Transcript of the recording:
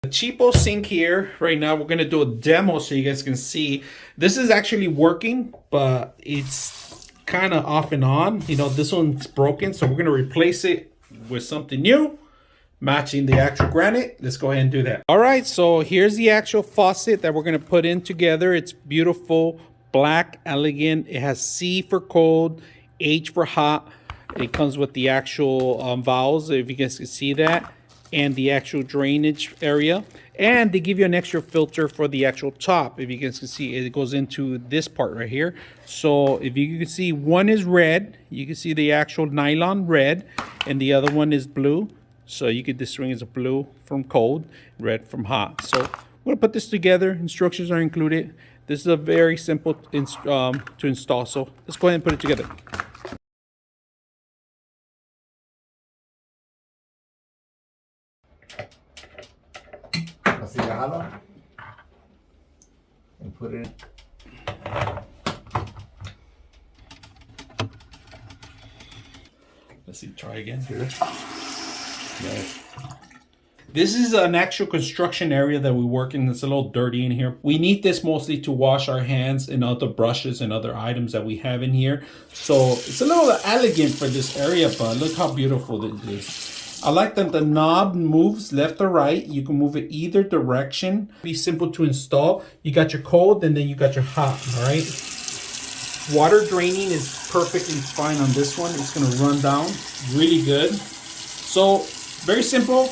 The cheapo sink here, right now we're gonna do a demo so you guys can see. This is actually working, but it's kind of off and on. You know, this one's broken, so we're gonna replace it with something new, matching the actual granite. Let's go ahead and do that. All right, so here's the actual faucet that we're gonna put in together. It's beautiful, black, elegant. It has C for cold, H for hot. It comes with the actual valves, if you guys can see that, and the actual drainage area. And they give you an extra filter for the actual top. If you guys can see, it goes into this part right here. So if you can see, one is red. You can see the actual nylon red, and the other one is blue. So you could distinguish blue from cold, red from hot. So we're gonna put this together. Instructions are included. This is a very simple to install. So let's go ahead and put it together. Así la jalo and put it in. Let's see, try again here. Nice. This is an actual construction area that we work in. It's a little dirty in here. We need this mostly to wash our hands and other brushes and other items that we have in here. So it's a little elegant for this area, but look how beautiful it is. I like that the knob moves left or right. You can move it either direction. Be simple to install. You got your cold and then you got your hot, all right? Water draining is perfectly fine on this one. It's gonna run down really good. So very simple.